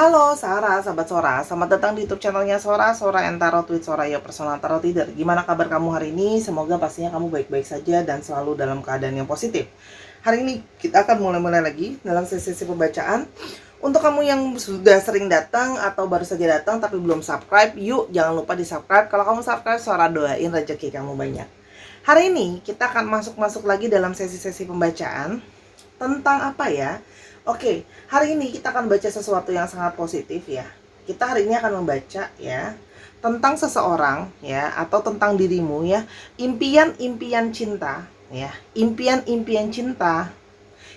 Halo Sarah, sahabat Sora, selamat datang di YouTube channelnya Sora and Tarot with Sora, ya personal tarot reader. Gimana kabar kamu hari ini? Semoga pastinya kamu baik-baik saja dan selalu dalam keadaan yang positif. Hari ini kita akan mulai lagi dalam sesi pembacaan. Untuk kamu yang sudah sering datang atau baru saja datang tapi belum subscribe, yuk jangan lupa di subscribe. Kalau kamu subscribe, Sora doain rezeki kamu banyak. Hari ini kita akan masuk lagi dalam sesi pembacaan. Tentang apa ya? Oke, hari ini kita akan baca sesuatu yang sangat positif ya. Kita hari ini akan membaca ya tentang seseorang ya, atau tentang dirimu ya. Impian-impian cinta ya. Impian-impian cinta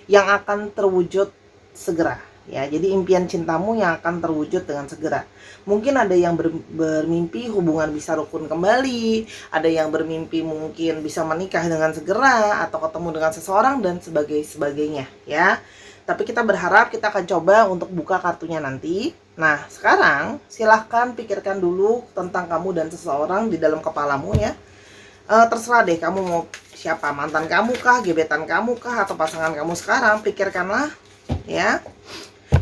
yang akan terwujud segera ya. Jadi impian cintamu yang akan terwujud dengan segera. Mungkin ada yang bermimpi hubungan bisa rukun kembali, ada yang bermimpi mungkin bisa menikah dengan segera atau ketemu dengan seseorang dan sebagainya ya. Tapi kita berharap, kita akan coba untuk buka kartunya nanti. Nah, sekarang silahkan pikirkan dulu tentang kamu dan seseorang di dalam kepalamu ya. Terserah deh kamu mau siapa, mantan kamu kah, gebetan kamu kah, atau pasangan kamu sekarang. Pikirkanlah ya.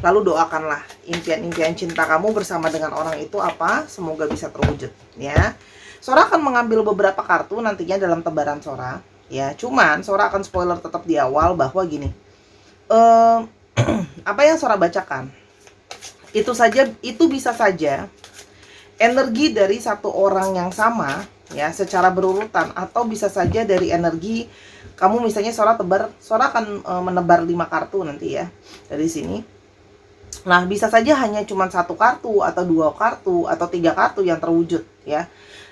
Lalu doakanlah impian-impian cinta kamu bersama dengan orang itu apa, semoga bisa terwujud ya. Sora akan mengambil beberapa kartu nantinya dalam tebaran Sora ya. Cuman Sora akan spoiler tetap di awal bahwa gini, apa yang Sora bacakan itu bisa saja energi dari satu orang yang sama ya, secara berurutan, atau bisa saja dari energi kamu. Misalnya Sora akan menebar 5 kartu nanti ya dari sini. Nah, bisa saja hanya cuma 1 kartu atau 2 kartu atau 3 kartu yang terwujud ya,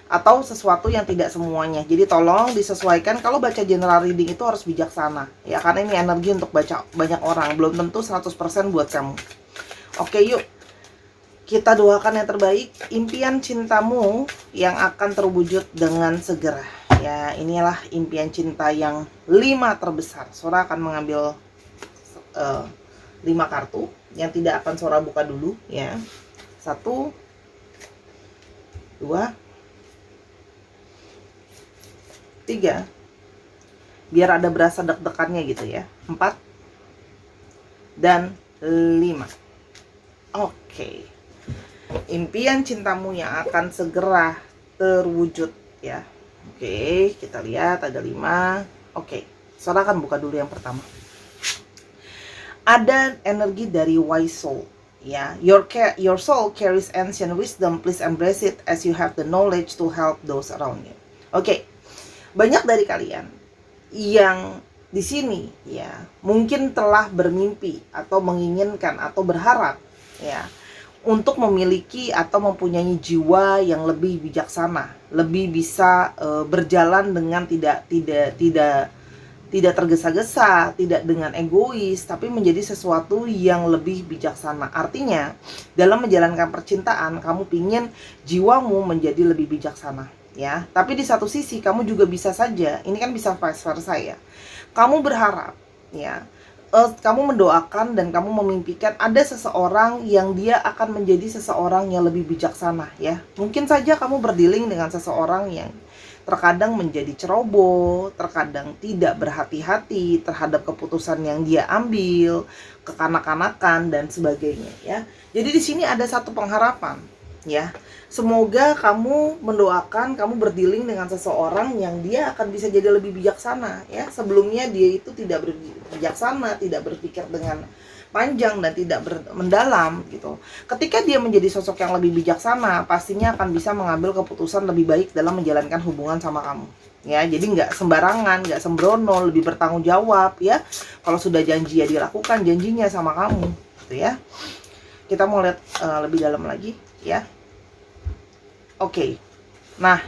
atau sesuatu yang tidak semuanya. Jadi tolong disesuaikan. Kalau baca general reading itu harus bijaksana ya, karena ini energi untuk baca banyak orang, belum tentu 100% buat kamu. Oke, yuk kita doakan yang terbaik, impian cintamu yang akan terwujud dengan segera ya. Inilah impian cinta yang 5 terbesar. Sora akan mengambil 5 kartu yang tidak akan Sora buka dulu ya. 1, 2, 3, biar ada berasa deg-degannya gitu ya. 4 dan 5. Oke. Impian cintamu yang akan segera terwujud ya. Oke, kita lihat ada 5. Oke, Sora akan buka dulu yang pertama. Ada energi dari wise soul ya. Your soul carries ancient wisdom. Please embrace it as you have the knowledge to help those around you. Oke. Banyak dari kalian yang di sini ya mungkin telah bermimpi atau menginginkan atau berharap ya untuk memiliki atau mempunyai jiwa yang lebih bijaksana, lebih bisa berjalan dengan tidak tergesa-gesa, tidak dengan egois, tapi menjadi sesuatu yang lebih bijaksana. Artinya, dalam menjalankan percintaan, kamu pingin jiwamu menjadi lebih bijaksana, ya. Tapi di satu sisi, kamu juga bisa saja, ini kan bisa vice versa ya. Kamu berharap, ya, kamu mendoakan dan kamu memimpikan ada seseorang yang dia akan menjadi seseorang yang lebih bijaksana, ya. Mungkin saja kamu berdealing dengan seseorang yang terkadang menjadi ceroboh, terkadang tidak berhati-hati terhadap keputusan yang dia ambil, kekanak-kanakan dan sebagainya ya. Jadi di sini ada satu pengharapan ya. Semoga kamu mendoakan, kamu berdealing dengan seseorang yang dia akan bisa jadi lebih bijaksana ya. Sebelumnya dia itu tidak bijaksana, tidak berpikir dengan panjang dan tidak mendalam gitu. Ketika dia menjadi sosok yang lebih bijaksana, pastinya akan bisa mengambil keputusan lebih baik dalam menjalankan hubungan sama kamu. Ya, jadi nggak sembarangan, nggak sembrono, lebih bertanggung jawab ya. Kalau sudah janji ya dilakukan janjinya sama kamu, gitu ya. Kita mau lihat lebih dalam lagi ya. Oke. Nah,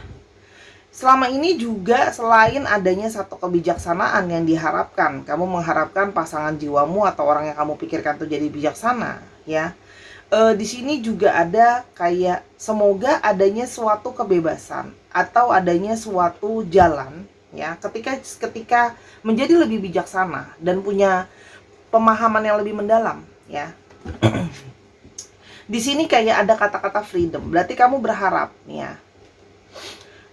selama ini juga selain adanya satu kebijaksanaan yang diharapkan, kamu mengharapkan pasangan jiwamu atau orang yang kamu pikirkan itu jadi bijaksana, ya. Di sini juga ada kayak semoga adanya suatu kebebasan atau adanya suatu jalan, ya. Ketika menjadi lebih bijaksana dan punya pemahaman yang lebih mendalam, ya. Di sini kayak ada kata-kata freedom, berarti kamu berharap, ya,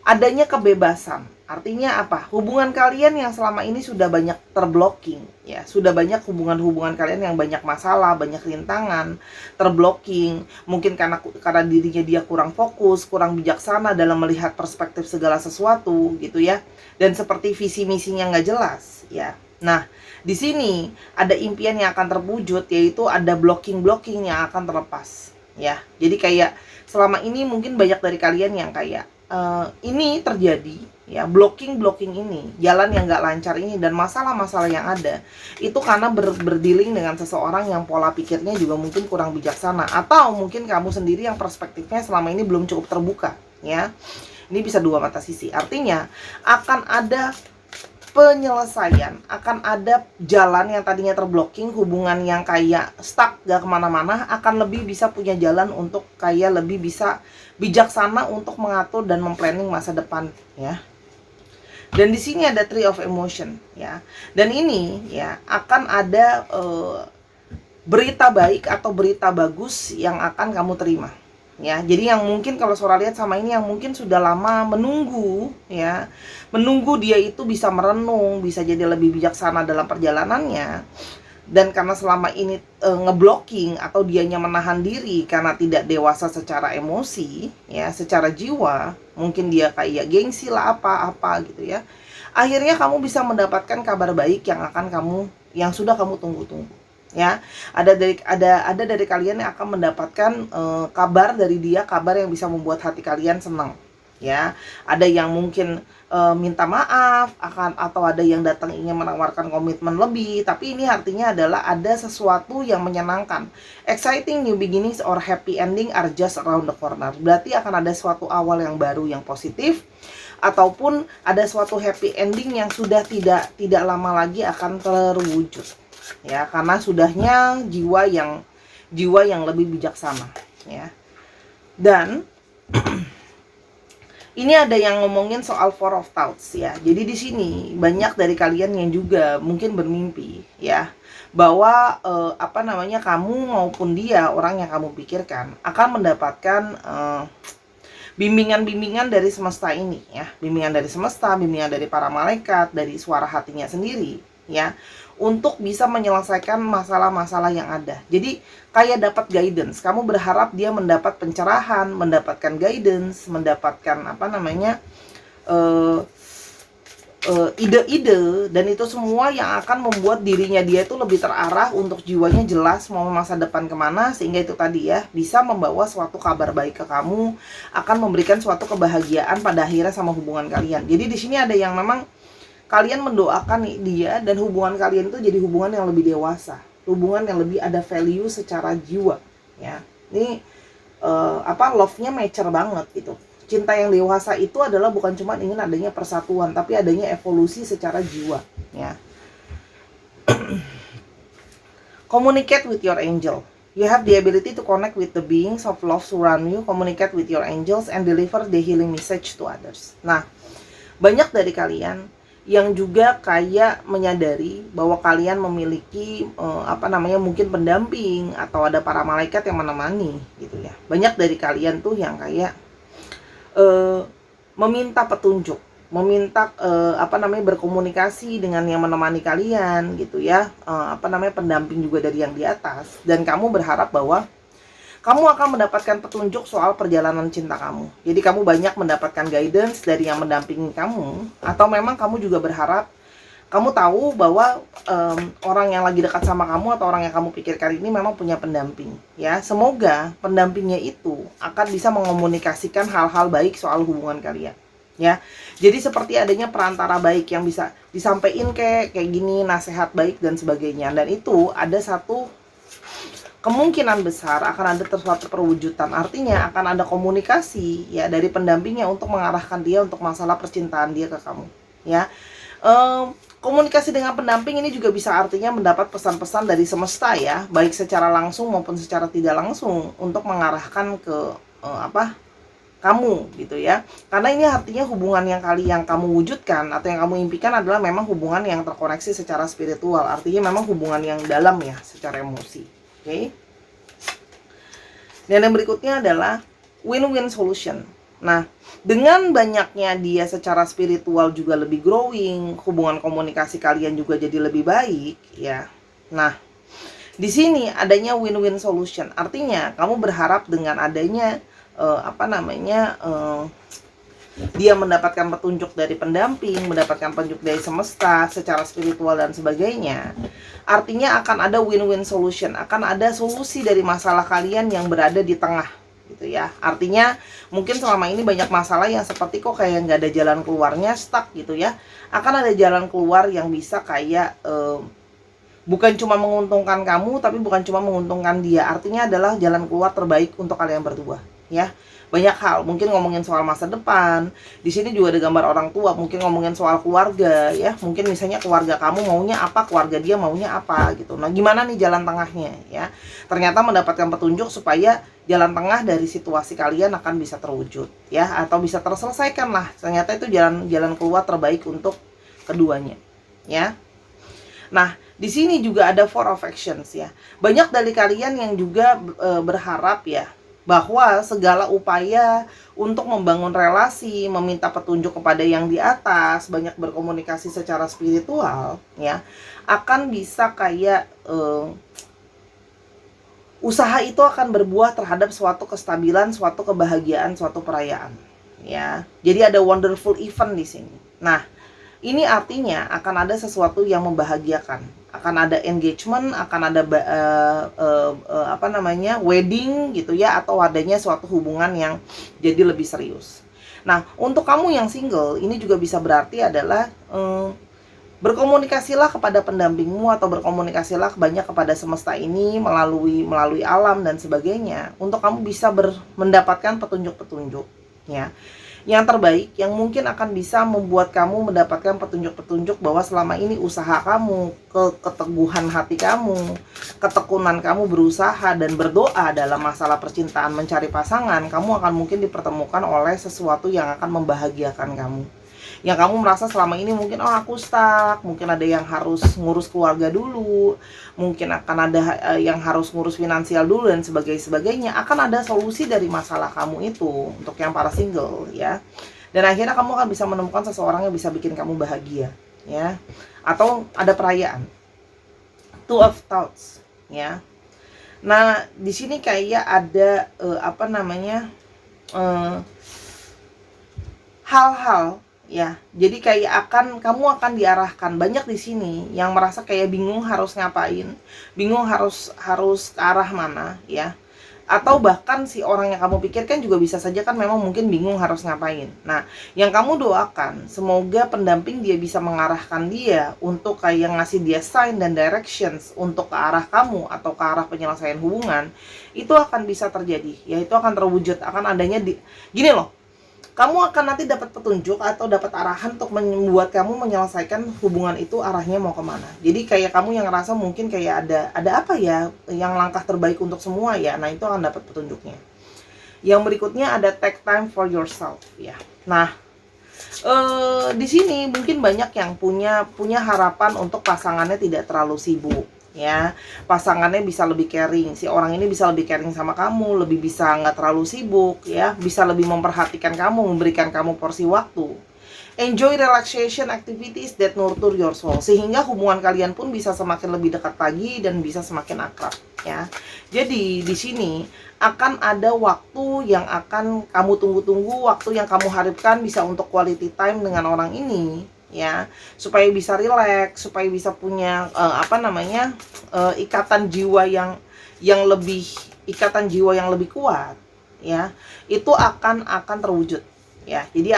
adanya kebebasan Artinya apa? Hubungan kalian yang selama ini sudah banyak terblocking, ya, sudah banyak hubungan-hubungan kalian yang banyak masalah, banyak rintangan, terblocking, mungkin karena dirinya dia kurang fokus, kurang bijaksana dalam melihat perspektif segala sesuatu, gitu ya. Dan seperti visi misinya nggak jelas, ya. Nah, di sini ada impian yang akan terwujud, yaitu ada blocking-blocking yang akan terlepas, ya. Jadi kayak selama ini mungkin banyak dari kalian yang kayak ini terjadi, ya, blocking ini, jalan yang nggak lancar ini, dan masalah-masalah yang ada itu karena berdealing dengan seseorang yang pola pikirnya juga mungkin kurang bijaksana, atau mungkin kamu sendiri yang perspektifnya selama ini belum cukup terbuka, ya. Ini bisa dua mata sisi, artinya akan ada penyelesaian, akan ada jalan yang tadinya terblocking, hubungan yang kayak stuck gak kemana-mana, akan lebih bisa punya jalan untuk kayak lebih bisa bijaksana untuk mengatur dan memplanning masa depan, ya. Dan di sini ada Tree of Emotion, ya. Dan ini, ya, akan ada berita baik atau berita bagus yang akan kamu terima, ya. Jadi yang mungkin kalau Sora lihat sama ini, yang mungkin sudah lama menunggu, ya, menunggu dia itu bisa merenung, bisa jadi lebih bijaksana dalam perjalanannya, dan karena selama ini ngeblocking atau dianya menahan diri karena tidak dewasa secara emosi, ya, secara jiwa, mungkin dia kayak gengsi lah, apa-apa gitu, ya. Akhirnya kamu bisa mendapatkan kabar baik yang sudah kamu tunggu-tunggu, ya. Ada dari kalian yang akan mendapatkan kabar dari dia, kabar yang bisa membuat hati kalian senang, ya. Ada yang mungkin minta maaf, atau ada yang datang ingin menawarkan komitmen lebih, tapi ini artinya adalah ada sesuatu yang menyenangkan. Exciting new beginnings or happy ending are just around the corner. Berarti akan ada suatu awal yang baru yang positif, ataupun ada suatu happy ending yang sudah tidak lama lagi akan terwujud, ya, karena sudahnya jiwa yang lebih bijaksana, ya. Dan ini ada yang ngomongin soal Four of Thoughts, ya. Jadi di sini banyak dari kalian yang juga mungkin bermimpi, ya, bahwa kamu maupun dia, orang yang kamu pikirkan, akan mendapatkan bimbingan-bimbingan dari semesta ini, ya. Bimbingan dari semesta, bimbingan dari para malaikat, dari suara hatinya sendiri, ya, untuk bisa menyelesaikan masalah-masalah yang ada. Jadi kayak dapat guidance, kamu berharap dia mendapat pencerahan, mendapatkan guidance, mendapatkan ide-ide, dan itu semua yang akan membuat dirinya dia itu lebih terarah, untuk jiwanya jelas mau masa depan kemana, sehingga itu tadi, ya, bisa membawa suatu kabar baik ke kamu, akan memberikan suatu kebahagiaan pada akhirnya sama hubungan kalian. Jadi di sini ada yang memang kalian mendoakan dia, dan hubungan kalian itu jadi hubungan yang lebih dewasa, hubungan yang lebih ada value secara jiwa, ya. Ini love-nya mature banget gitu. Cinta yang dewasa itu adalah bukan cuma ingin adanya persatuan, tapi adanya evolusi secara jiwa, ya. Communicate with your angel. You have the ability to connect with the beings of love surround you, communicate with your angels, and deliver the healing message to others. Nah, banyak dari kalian yang juga kayak menyadari bahwa kalian memiliki mungkin pendamping, atau ada para malaikat yang menemani, gitu, ya. Banyak dari kalian tuh yang kayak meminta petunjuk, meminta berkomunikasi dengan yang menemani kalian, gitu, ya. Pendamping juga dari yang di atas, dan kamu berharap bahwa kamu akan mendapatkan petunjuk soal perjalanan cinta kamu. Jadi kamu banyak mendapatkan guidance dari yang mendampingi kamu, atau memang kamu juga berharap, kamu tahu bahwa orang yang lagi dekat sama kamu atau orang yang kamu pikirkan ini memang punya pendamping, ya. Semoga pendampingnya itu akan bisa mengomunikasikan hal-hal baik soal hubungan kalian, ya. Jadi seperti adanya perantara baik yang bisa disampaikan kayak gini, nasihat baik dan sebagainya. Dan itu ada satu kemungkinan besar akan ada suatu perwujudan, artinya akan ada komunikasi, ya, dari pendampingnya untuk mengarahkan dia untuk masalah percintaan dia ke kamu, ya. Komunikasi dengan pendamping ini juga bisa artinya mendapat pesan-pesan dari semesta, ya, baik secara langsung maupun secara tidak langsung, untuk mengarahkan ke kamu, gitu, ya. Karena ini artinya hubungan yang kamu wujudkan atau yang kamu impikan adalah memang hubungan yang terkoneksi secara spiritual, artinya memang hubungan yang dalam, ya, secara emosi. Oke. Dan yang berikutnya adalah win-win solution. Nah, dengan banyaknya dia secara spiritual juga lebih growing, hubungan komunikasi kalian juga jadi lebih baik, ya. Nah, di sini adanya win-win solution. Artinya, kamu berharap dengan adanya dia mendapatkan petunjuk dari pendamping, mendapatkan petunjuk dari semesta secara spiritual dan sebagainya. Artinya akan ada win-win solution, akan ada solusi dari masalah kalian yang berada di tengah, gitu ya. Artinya mungkin selama ini banyak masalah yang seperti kok kayak nggak ada jalan keluarnya, stuck gitu ya. Akan ada jalan keluar yang bisa kayak bukan cuma menguntungkan kamu, tapi bukan cuma menguntungkan dia. Artinya adalah jalan keluar terbaik untuk kalian berdua, ya. Banyak hal, mungkin ngomongin soal masa depan. Di sini juga ada gambar orang tua, mungkin ngomongin soal keluarga, ya. Mungkin misalnya keluarga kamu maunya apa, keluarga dia maunya apa gitu. Nah, gimana nih jalan tengahnya, ya? Ternyata mendapatkan petunjuk supaya jalan tengah dari situasi kalian akan bisa terwujud, ya, atau bisa terselesaikan lah. Ternyata itu jalan keluar terbaik untuk keduanya, ya. Nah, di sini juga ada Four of Actions, ya. Banyak dari kalian yang juga berharap, ya, bahwa segala upaya untuk membangun relasi, meminta petunjuk kepada yang di atas, banyak berkomunikasi secara spiritual, ya, akan bisa kayak usaha itu akan berbuah terhadap suatu kestabilan, suatu kebahagiaan, suatu perayaan, ya. Jadi ada wonderful event di sini. Nah, ini artinya akan ada sesuatu yang membahagiakan, akan ada engagement, akan ada wedding gitu ya, atau adanya suatu hubungan yang jadi lebih serius. Nah, untuk kamu yang single, ini juga bisa berarti adalah berkomunikasilah kepada pendampingmu atau berkomunikasilah banyak kepada semesta ini melalui alam dan sebagainya untuk kamu bisa mendapatkan petunjuk-petunjuk, ya, yang terbaik, yang mungkin akan bisa membuat kamu mendapatkan petunjuk-petunjuk bahwa selama ini usaha kamu, keteguhan hati kamu, ketekunan kamu berusaha dan berdoa dalam masalah percintaan mencari pasangan, kamu akan mungkin dipertemukan oleh sesuatu yang akan membahagiakan kamu. Yang kamu merasa selama ini mungkin, oh aku stuck, mungkin ada yang harus ngurus keluarga dulu, mungkin akan ada yang harus ngurus finansial dulu dan sebagainya. Akan ada solusi dari masalah kamu itu untuk yang para single, ya. Dan akhirnya kamu akan bisa menemukan seseorang yang bisa bikin kamu bahagia, ya. Atau ada perayaan. Two of Thoughts, ya. Nah, di sini kayak ada hal-hal, ya. Jadi kayak kamu akan diarahkan. Banyak di sini yang merasa kayak bingung harus ngapain, bingung harus ke arah mana, ya. Atau bahkan si orang yang kamu pikirkan juga bisa saja kan memang mungkin bingung harus ngapain. Nah, yang kamu doakan semoga pendamping dia bisa mengarahkan dia untuk kayak ngasih dia sign dan directions untuk ke arah kamu atau ke arah penyelesaian hubungan. Itu akan bisa terjadi, ya, itu akan terwujud, akan adanya gini loh. Kamu akan nanti dapat petunjuk atau dapat arahan untuk membuat kamu menyelesaikan hubungan itu arahnya mau kemana. Jadi kayak kamu yang ngerasa mungkin kayak ada apa ya yang langkah terbaik untuk semua, ya. Nah, itu akan dapat petunjuknya. Yang berikutnya ada take time for yourself, ya. Nah, di sini mungkin banyak yang punya harapan untuk pasangannya tidak terlalu sibuk, ya, pasangannya bisa lebih caring, si orang ini bisa lebih caring sama kamu, lebih bisa nggak terlalu sibuk, ya, bisa lebih memperhatikan kamu, memberikan kamu porsi waktu. Enjoy relaxation activities that nurture your soul, sehingga hubungan kalian pun bisa semakin lebih dekat lagi dan bisa semakin akrab, ya. Jadi di sini akan ada waktu yang akan kamu tunggu-tunggu, waktu yang kamu harapkan bisa untuk quality time dengan orang ini, ya, supaya bisa relax, supaya bisa punya ikatan jiwa yang lebih kuat, ya. Itu akan terwujud, ya. Jadi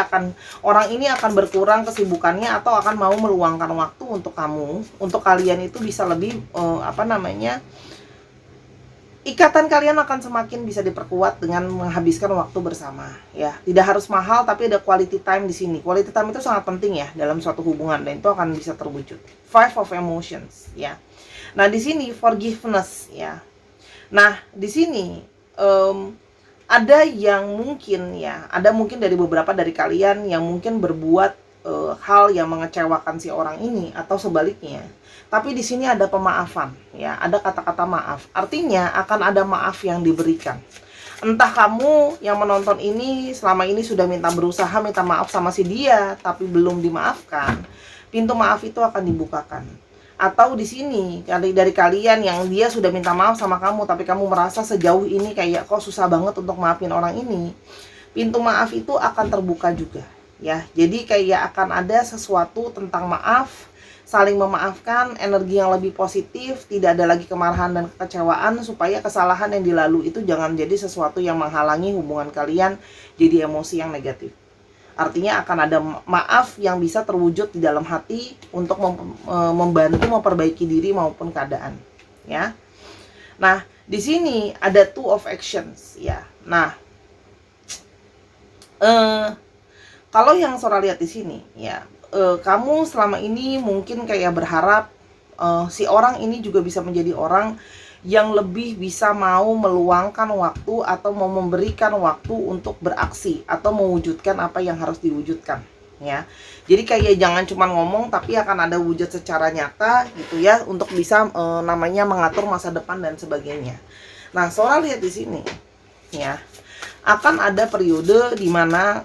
orang ini akan berkurang kesibukannya atau akan mau meluangkan waktu untuk kamu, untuk kalian itu bisa lebih ikatan kalian akan semakin bisa diperkuat dengan menghabiskan waktu bersama, ya. Tidak harus mahal, tapi ada quality time di sini. Quality time itu sangat penting, ya, dalam suatu hubungan, dan itu akan bisa terwujud. Five of Emotions, ya. Nah, di sini forgiveness, ya. Nah, di sini ada yang mungkin, ya, ada mungkin dari beberapa dari kalian yang mungkin berbuat hal yang mengecewakan si orang ini atau sebaliknya. Tapi di sini ada pemaafan, ya, ada kata-kata maaf. Artinya akan ada maaf yang diberikan. Entah kamu yang menonton ini selama ini sudah berusaha minta maaf sama si dia tapi belum dimaafkan, pintu maaf itu akan dibukakan. Atau di sini dari kalian yang dia sudah minta maaf sama kamu tapi kamu merasa sejauh ini kayak kok susah banget untuk maafin orang ini, pintu maaf itu akan terbuka juga ya. Jadi kayak akan ada sesuatu tentang maaf, saling memaafkan, energi yang lebih positif, tidak ada lagi kemarahan dan kekecewaan, supaya kesalahan yang dilalui itu jangan jadi sesuatu yang menghalangi hubungan kalian jadi emosi yang negatif. Artinya akan ada maaf yang bisa terwujud di dalam hati untuk membantu memperbaiki diri maupun keadaan, ya. Nah, di sini ada two of actions, ya. Nah, kalau yang Sora lihat di sini, ya, kamu selama ini mungkin kayak berharap si orang ini juga bisa menjadi orang yang lebih bisa mau meluangkan waktu atau mau memberikan waktu untuk beraksi atau mewujudkan apa yang harus diwujudkan, ya. Jadi kayak jangan cuma ngomong tapi akan ada wujud secara nyata gitu ya, untuk bisa namanya mengatur masa depan dan sebagainya. Nah, Sora lihat di sini, ya, akan ada periode di mana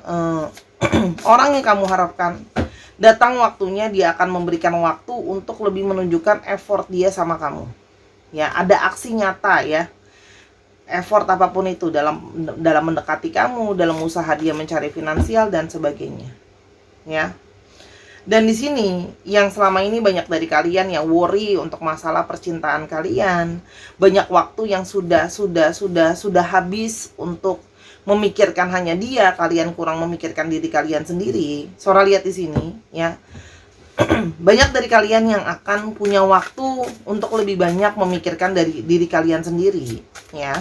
orang yang kamu harapkan datang waktunya dia akan memberikan waktu untuk lebih menunjukkan effort dia sama kamu. Ya, ada aksi nyata ya. Effort apapun itu dalam mendekati kamu, dalam usaha dia mencari finansial dan sebagainya. Ya. Dan di sini yang selama ini banyak dari kalian yang worry untuk masalah percintaan kalian, banyak waktu yang sudah habis untuk memikirkan hanya dia, kalian kurang memikirkan diri kalian sendiri. Sora lihat di sini, ya. Banyak dari kalian yang akan punya waktu untuk lebih banyak memikirkan dari diri kalian sendiri, ya.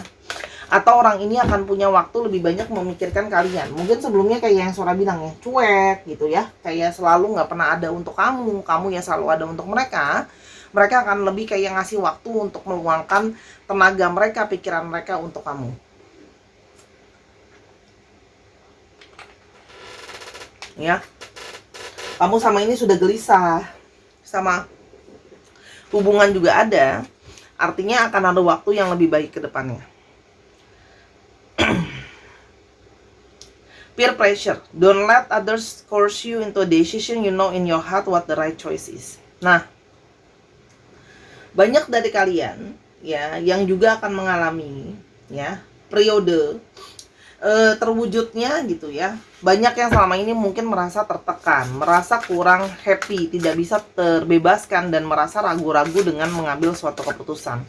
Atau orang ini akan punya waktu lebih banyak memikirkan kalian. Mungkin sebelumnya kayak yang Sora bilang ya, cuek gitu ya, kayak selalu nggak pernah ada untuk kamu yang selalu ada untuk mereka. Mereka akan lebih kayak ngasih waktu untuk meluangkan tenaga mereka, pikiran mereka untuk kamu. Ya, kamu sama ini sudah gelisah, sama hubungan juga ada, artinya akan ada waktu yang lebih baik ke depannya. Peer pressure, don't let others force you into a decision you know in your heart what the right choice is. Nah, banyak dari kalian ya yang juga akan mengalami ya periode terwujudnya gitu ya. Banyak yang selama ini mungkin merasa tertekan, merasa kurang happy, tidak bisa terbebaskan dan merasa ragu-ragu dengan mengambil suatu keputusan.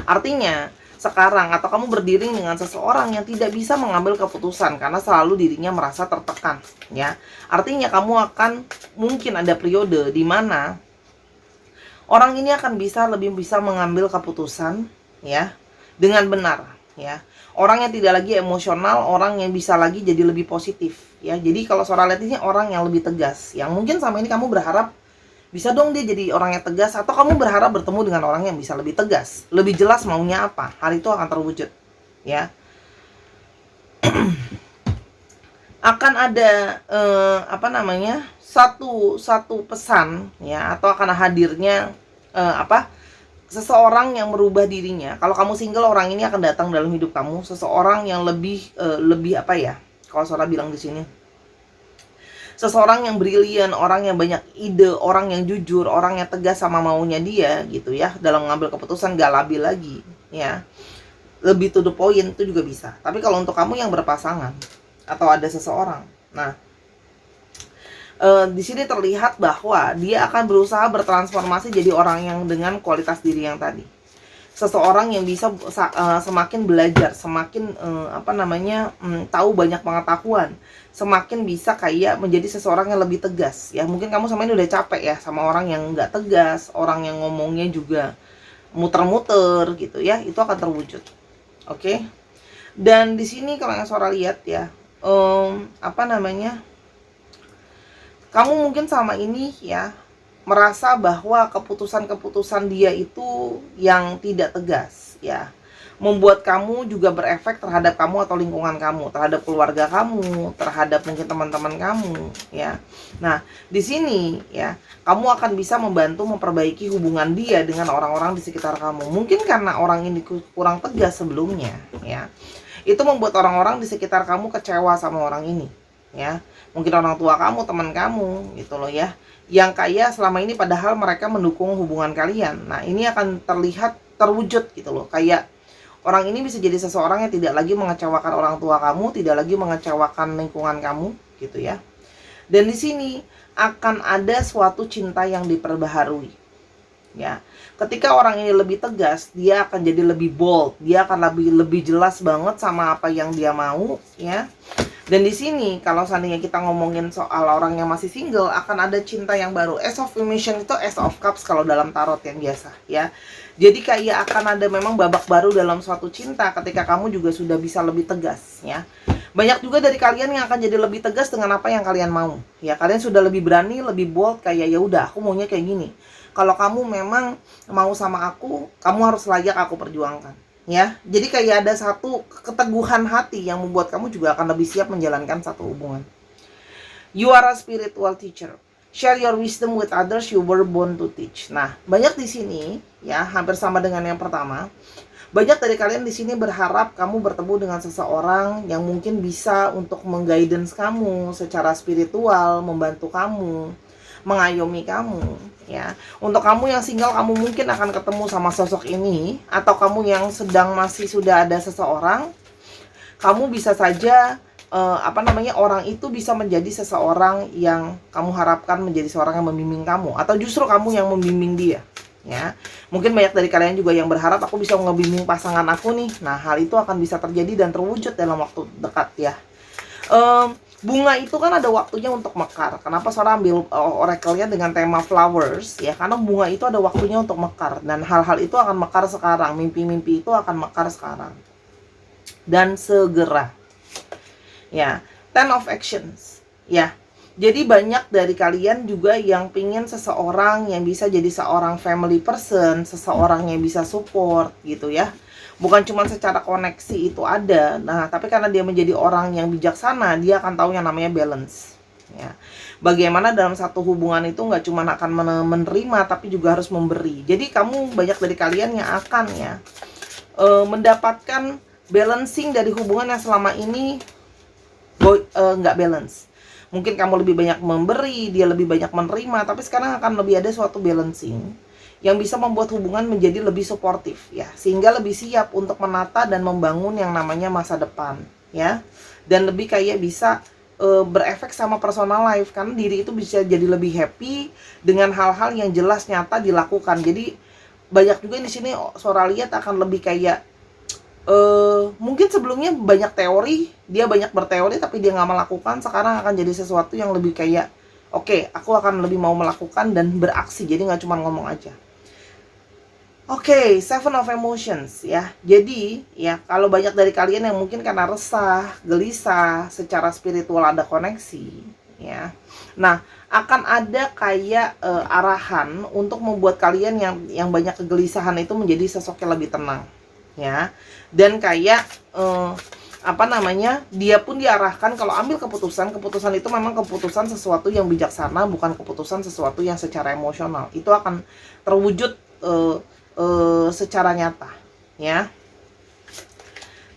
Artinya sekarang atau kamu berdiri dengan seseorang yang tidak bisa mengambil keputusan karena selalu dirinya merasa tertekan, ya. Artinya kamu akan mungkin ada periode di mana orang ini akan lebih bisa mengambil keputusan, ya, dengan benar, ya. Orang yang tidak lagi emosional, orang yang bisa lagi jadi lebih positif, ya. Jadi kalau Sora lihat ini orang yang lebih tegas, yang mungkin sama ini kamu berharap bisa dong dia jadi orang yang tegas, atau kamu berharap bertemu dengan orang yang bisa lebih tegas, lebih jelas maunya apa. Hal itu akan terwujud, ya. Akan ada satu pesan, ya, atau akan hadirnya seseorang yang merubah dirinya. Kalau kamu single, orang ini akan datang dalam hidup kamu, seseorang yang lebih kalau Sora bilang di sini, seseorang yang brilian, orang yang banyak ide, orang yang jujur, orang yang tegas sama maunya dia gitu ya, dalam mengambil keputusan, gak labil lagi, ya, lebih to the point itu juga bisa. Tapi kalau untuk kamu yang berpasangan atau ada seseorang, nah, di sini terlihat bahwa dia akan berusaha bertransformasi jadi orang yang dengan kualitas diri yang tadi. Seseorang yang bisa semakin belajar, semakin tahu banyak pengetahuan, semakin bisa kayak menjadi seseorang yang lebih tegas. Ya, mungkin kamu sama ini udah capek ya sama orang yang nggak tegas, orang yang ngomongnya juga muter-muter gitu ya, itu akan terwujud. Oke. Dan di sini kalau yang Sora lihat ya, kamu mungkin sama ini ya merasa bahwa keputusan-keputusan dia itu yang tidak tegas, ya, membuat kamu juga berefek terhadap kamu atau lingkungan kamu, terhadap keluarga kamu, terhadap mungkin teman-teman kamu, ya. Nah, di sini ya, kamu akan bisa membantu memperbaiki hubungan dia dengan orang-orang di sekitar kamu. Mungkin karena orang ini kurang tegas sebelumnya, ya. itu membuat orang-orang di sekitar kamu kecewa sama orang ini, ya. Mungkin orang tua kamu, teman kamu, gitu loh ya. Yang kayak selama ini padahal mereka mendukung hubungan kalian. Nah, ini akan terlihat terwujud gitu loh. Kayak orang ini bisa jadi seseorang yang tidak lagi mengecewakan orang tua kamu, tidak lagi mengecewakan lingkungan kamu, gitu ya. Dan di sini akan ada suatu cinta yang diperbaharui. Ya, ketika orang ini lebih tegas, dia akan jadi lebih bold, dia akan lebih jelas banget sama apa yang dia mau, ya. Dan di sini kalau seandainya kita ngomongin soal orang yang masih single, akan ada cinta yang baru. Ace of Emotion itu Ace of Cups kalau dalam tarot yang biasa, ya. Jadi kayak akan ada memang babak baru dalam suatu cinta ketika kamu juga sudah bisa lebih tegas, ya. Banyak juga dari kalian yang akan jadi lebih tegas dengan apa yang kalian mau. Ya, kalian sudah lebih berani, lebih bold, kayak ya udah aku maunya kayak gini. Kalau kamu memang mau sama aku, kamu harus layak aku perjuangkan. Ya, jadi kayak ada satu keteguhan hati yang membuat kamu juga akan lebih siap menjalankan satu hubungan. You are a spiritual teacher. Share your wisdom with others, you were born to teach. Nah, banyak di sini ya, hampir sama dengan yang pertama. Banyak dari kalian di sini berharap kamu bertemu dengan seseorang yang mungkin bisa untuk mengguidance kamu secara spiritual, membantu kamu, mengayomi kamu, ya. Untuk kamu yang single, kamu mungkin akan ketemu sama sosok ini, atau kamu yang sedang masih sudah ada seseorang, kamu bisa saja orang itu bisa menjadi seseorang yang kamu harapkan menjadi seorang yang membimbing kamu, atau justru kamu yang membimbing dia, ya. Mungkin banyak dari kalian juga yang berharap aku bisa ngebimbing pasangan aku nih. Nah, hal itu akan bisa terjadi dan terwujud dalam waktu dekat, ya. Bunga itu kan ada waktunya untuk mekar. Kenapa seorang ambil oracle-nya dengan tema flowers, ya? Karena bunga itu ada waktunya untuk mekar, dan hal-hal itu akan mekar sekarang. Mimpi-mimpi itu akan mekar sekarang dan segera, ya. Ten of Actions, ya. Jadi banyak dari kalian juga yang pingin seseorang yang bisa jadi seorang family person, seseorang yang bisa support gitu, ya. Bukan cuma secara koneksi itu ada, nah tapi karena dia menjadi orang yang bijaksana, dia akan tahu yang namanya balance, ya. Bagaimana dalam satu hubungan itu nggak cuma akan menerima, tapi juga harus memberi. Jadi kamu banyak dari kalian yang akan mendapatkan balancing dari hubungan yang selama ini nggak balance. Mungkin kamu lebih banyak memberi, dia lebih banyak menerima, tapi sekarang akan lebih ada suatu balancing yang bisa membuat hubungan menjadi lebih suportif, ya, sehingga lebih siap untuk menata dan membangun yang namanya masa depan, ya, dan lebih kayak bisa berefek sama personal life, karena diri itu bisa jadi lebih happy dengan hal-hal yang jelas nyata dilakukan. Jadi banyak juga di sini Sora lihat akan lebih kayak mungkin sebelumnya banyak teori, dia banyak berteori tapi dia nggak melakukan. Sekarang akan jadi sesuatu yang lebih kayak oke, aku akan lebih mau melakukan dan beraksi, jadi nggak cuma ngomong aja. Oke, Seven of Emotions, ya. Jadi, ya, kalau banyak dari kalian yang mungkin karena resah, gelisah, secara spiritual ada koneksi, ya. Nah, akan ada kayak arahan untuk membuat kalian yang banyak kegelisahan itu menjadi sosok yang lebih tenang, ya. Dan kayak dia pun diarahkan kalau ambil keputusan itu memang keputusan sesuatu yang bijaksana, bukan keputusan sesuatu yang secara emosional. Itu akan terwujud secara nyata, ya.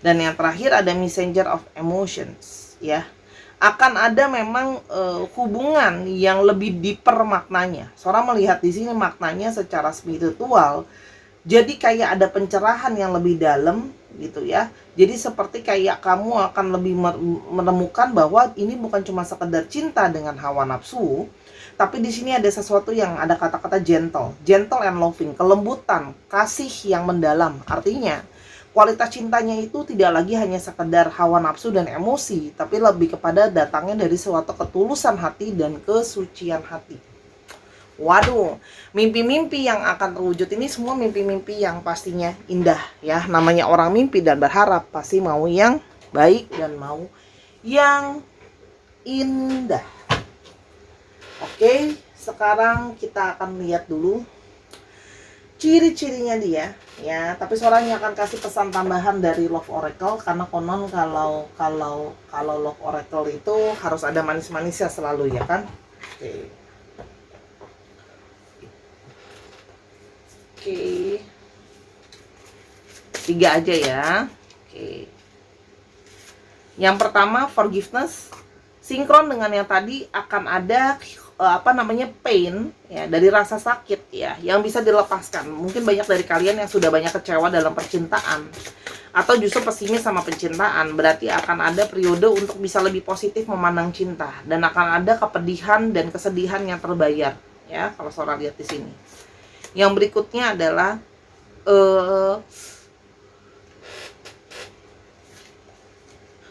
Dan yang terakhir ada Messenger of Emotions, ya. Akan ada memang hubungan yang lebih deeper maknanya. Seorang melihat di sini maknanya secara spiritual. Jadi kayak ada pencerahan yang lebih dalam gitu, ya. Jadi seperti kayak kamu akan lebih menemukan bahwa ini bukan cuma sekedar cinta dengan hawa nafsu, tapi di sini ada sesuatu yang ada kata-kata gentle and loving, kelembutan, kasih yang mendalam. Artinya kualitas cintanya itu tidak lagi hanya sekedar hawa nafsu dan emosi, tapi lebih kepada datangnya dari suatu ketulusan hati dan kesucian hati. Waduh, mimpi-mimpi yang akan terwujud ini semua mimpi-mimpi yang pastinya indah, ya. Namanya orang mimpi dan berharap pasti mau yang baik dan mau yang indah. Oke, sekarang kita akan lihat dulu ciri-cirinya dia, ya. Tapi suaranya akan kasih pesan tambahan dari Love Oracle, karena konon kalau Love Oracle itu harus ada manis-manisnya selalu, ya kan? Oke. 3 aja ya. Oke. Yang pertama, forgiveness. Sinkron dengan yang tadi, akan ada pain ya, dari rasa sakit ya, yang bisa dilepaskan. Mungkin banyak dari kalian yang sudah banyak kecewa dalam percintaan atau justru pesimis sama percintaan, berarti akan ada periode untuk bisa lebih positif memandang cinta, dan akan ada kepedihan dan kesedihan yang terbayar ya, kalau Sora lihat di sini. Yang berikutnya adalah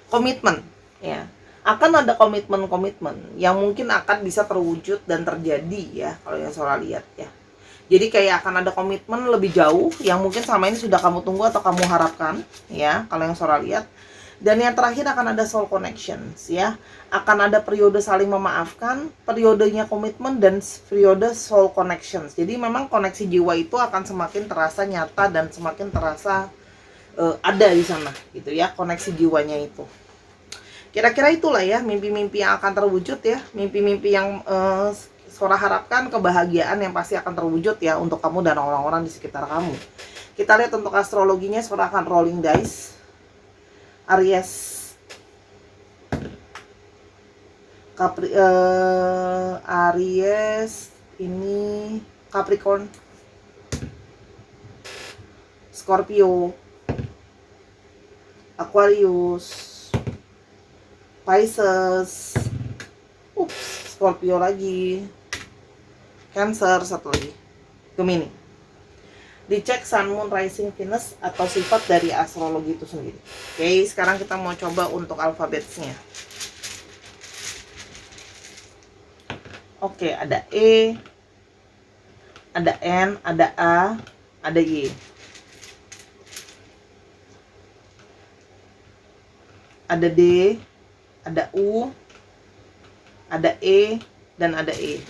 komitmen ya. Akan ada komitmen-komitmen yang mungkin akan bisa terwujud dan terjadi ya, kalau yang Sora lihat ya. Jadi kayak akan ada komitmen lebih jauh yang mungkin selama ini sudah kamu tunggu atau kamu harapkan ya, kalau yang Sora lihat. Dan yang terakhir akan ada soul connections ya. Akan ada periode saling memaafkan, periodenya komitmen, dan periode soul connections. Jadi memang koneksi jiwa itu akan semakin terasa nyata dan semakin terasa ada di sana gitu ya, koneksi jiwanya itu. Kira-kira itulah ya mimpi-mimpi yang akan terwujud ya, mimpi-mimpi yang Sora harapkan, kebahagiaan yang pasti akan terwujud ya untuk kamu dan orang-orang di sekitar kamu. Kita lihat untuk astrologinya, Sora akan rolling dice. Aries, Aries ini Capricorn, Scorpio, Aquarius, Pisces, Scorpio lagi, Cancer, satu lagi, Gemini. Dicek Sun, Moon, Rising, Venus atau sifat dari astrologi itu sendiri. Oke, sekarang kita mau coba untuk alfabetnya. Oke, ada E, ada N, ada A, ada Y. Ada D, ada U, ada E, dan ada E.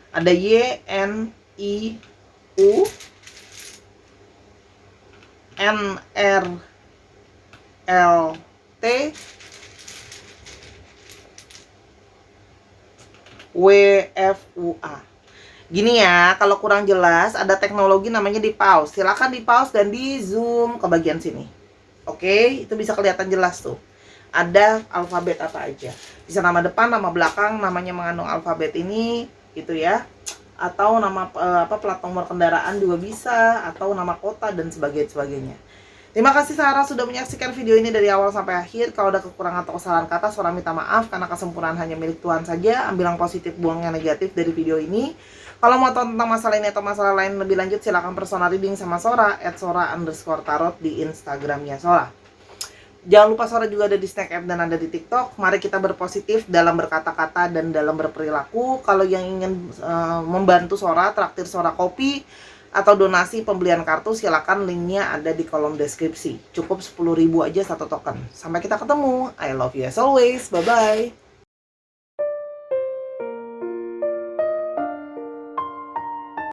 Ada Y, N, I, U, N, R, L, T, W, F, U, A. Gini ya, kalau kurang jelas ada teknologi namanya di pause. Silakan di pause dan di zoom ke bagian sini. Oke, itu bisa kelihatan jelas tuh. Ada alfabet apa aja. Bisa nama depan, nama belakang, namanya mengandung alfabet ini gitu ya, atau nama plat nomor kendaraan juga bisa, atau nama kota dan sebagainya. Terima kasih Sarah sudah menyaksikan video ini dari awal sampai akhir. Kalau ada kekurangan atau kesalahan kata, Sora minta maaf karena kesempurnaan hanya milik Tuhan saja. Ambil yang positif, buang yang negatif dari video ini. Kalau mau tahu tentang masalah ini atau masalah lain lebih lanjut, silahkan personal reading sama Sora @sora_tarot di Instagramnya Sora. Jangan lupa Sora juga ada di Snack App dan ada di TikTok. Mari kita berpositif dalam berkata-kata dan dalam berperilaku. Kalau yang ingin membantu Sora, traktir Sora kopi atau donasi pembelian kartu, silakan linknya ada di kolom deskripsi. Cukup 10.000 aja satu token. Sampai kita ketemu. I love you as always. Bye-bye.